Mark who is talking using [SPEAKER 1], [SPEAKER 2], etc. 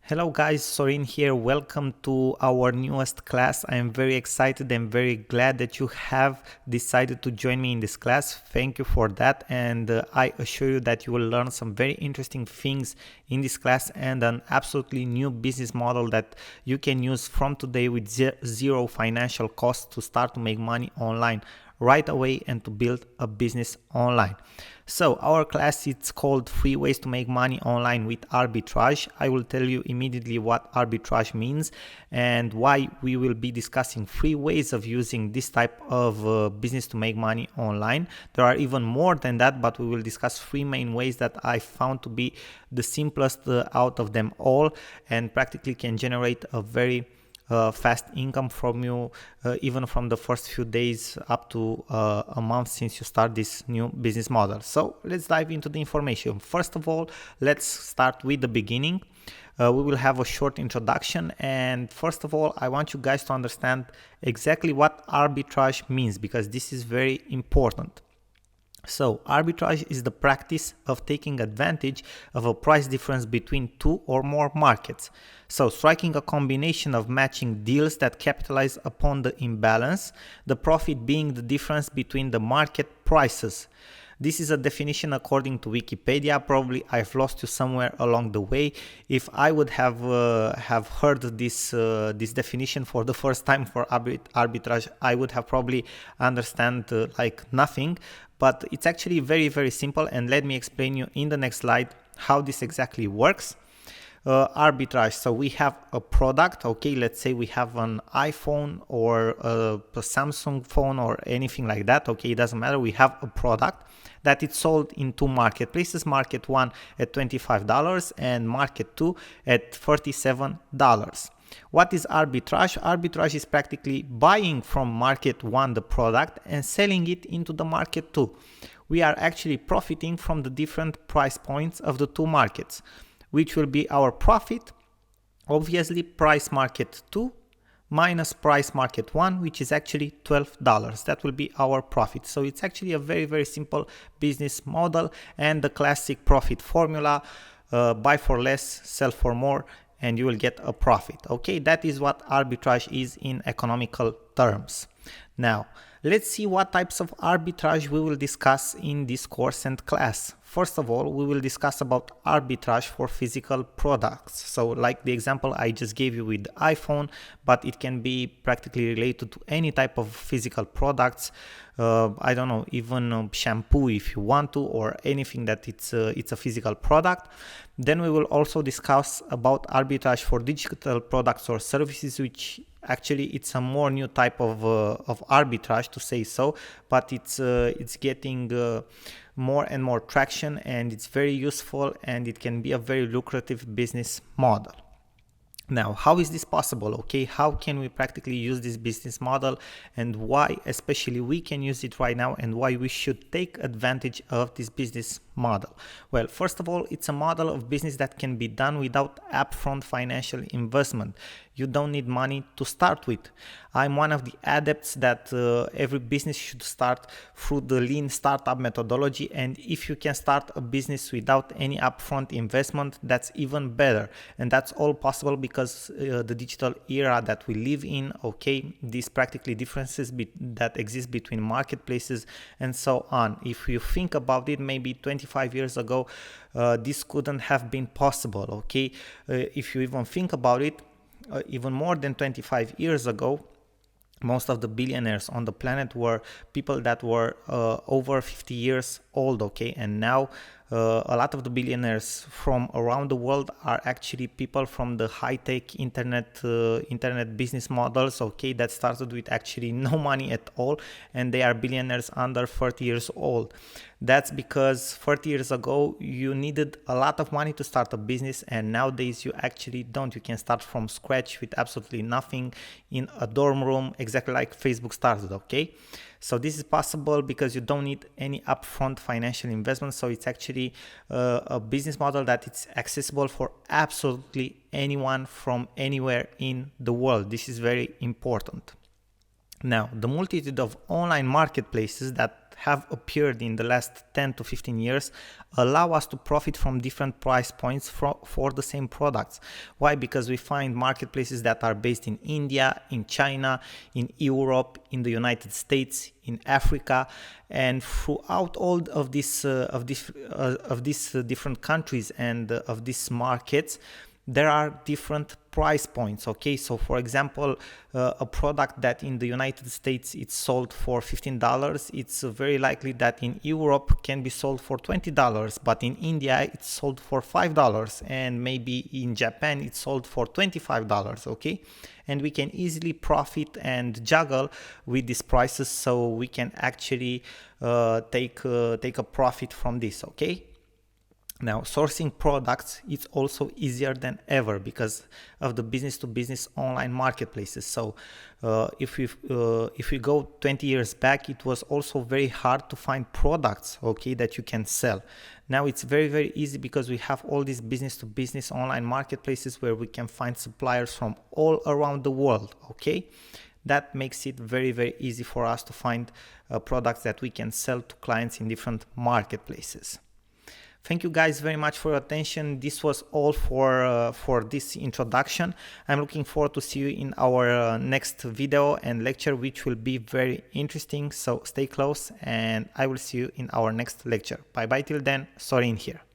[SPEAKER 1] Hello guys, Sorin here. Welcome to our newest class. I am very excited and very glad that you have decided to join me in this class. Thank you for that, and I assure you that you will learn some very interesting things in this class and an absolutely new business model that you can use from today with zero financial cost to start to make money online right away and to build a business online. So our class is called 3 ways to make money online with arbitrage. I will tell you immediately what arbitrage means and why we will be discussing 3 ways of using this type of business to make money online. There are even more than that, but we will discuss 3 main ways that I found to be the simplest out of them all and practically can generate a very fast income from you even from the first few days up to a month since you start this new business model. So let's dive into the information. First of all, let's start with the beginning. We will have a short introduction, and first of all I want you guys to understand exactly what arbitrage means, because this is very important. So arbitrage is the practice of taking advantage of a price difference between two or more markets. So striking a combination of matching deals that capitalize upon the imbalance, the profit being the difference between the market prices. This is a definition according to Wikipedia. Probably I've lost you somewhere along the way. If I would have heard this definition for the first time for arbitrage, I would have probably understand like nothing. But it's actually very, very simple, and let me explain you in the next slide how this exactly works. Arbitrage. So we have a product, okay, let's say we have an iPhone or a Samsung phone or anything like that, okay, it doesn't matter. We have a product that is sold in two marketplaces, market one at $25 and market two at $37. What is arbitrage? Arbitrage is practically buying from market one the product and selling it into the market two. We are actually profiting from the different price points of the two markets, which will be our profit. Obviously, price market 2 minus price market 1, which is actually $12. That will be our profit. So it's actually a very, very simple business model and the classic profit formula: buy for less, sell for more, and you will get a profit. Okay, that is what arbitrage is in economical terms. Now, let's see what types of arbitrage we will discuss in this course and class. First of all, we will discuss about arbitrage for physical products. So like the example I just gave you with the iPhone, but it can be practically related to any type of physical products. I don't know, even shampoo if you want to, or anything that it's a physical product. Then we will also discuss about arbitrage for digital products or services, which actually it's a more new type of arbitrage, to say so, but it's getting more and more traction, and it's very useful, and it can be a very lucrative business model. Now, how is this possible? Okay, how can we practically use this business model, and why especially we can use it right now, and why we should take advantage of this business model? Well, first of all, it's a model of business that can be done without upfront financial investment. You don't need money to start with. I'm one of the adepts that every business should start through the lean startup methodology, and if you can start a business without any upfront investment, that's even better. And that's all possible because the digital era that we live in, okay, these practically differences that exist between marketplaces and so on. If you think about it, maybe 25 years ago, this couldn't have been possible, okay? If you even think about it, even more than 25 years ago, most of the billionaires on the planet were people that were over 50 years old, okay? And now a lot of the billionaires from around the world are actually people from the high-tech internet business models, okay, that started with actually no money at all, and they are billionaires under 30 years old. That's because 30 years ago you needed a lot of money to start a business, and nowadays you actually don't. You can start from scratch with absolutely nothing in a dorm room, exactly like Facebook started, okay? So this is possible because you don't need any upfront financial investment. So it's actually a business model that it's accessible for absolutely anyone from anywhere in the world. This is very important. Now, the multitude of online marketplaces that have appeared in the last 10 to 15 years allow us to profit from different price points for the same products. Why? Because we find marketplaces that are based in India, in China, in Europe, in the United States, in Africa, and throughout all of these different countries and of these markets, there are different price points. Okay, so for example, a product that in the United States it's sold for $15, it's very likely that in Europe can be sold for $20, but in India it's sold for $5, and maybe in Japan it's sold for $25. Okay, and we can easily profit and juggle with these prices, so we can actually take a profit from this. Okay. Now, sourcing products is also easier than ever because of the business-to-business online marketplaces. So if we go 20 years back, it was also very hard to find products, okay, that you can sell. Now it's very, very easy because we have all these business-to-business online marketplaces where we can find suppliers from all around the world, okay? That makes it very, very easy for us to find products that we can sell to clients in different marketplaces. Thank you guys very much for your attention. This was all for this introduction. I'm looking forward to see you in our next video and lecture, which will be very interesting. So stay close and I will see you in our next lecture. Bye bye till then. Sorin here.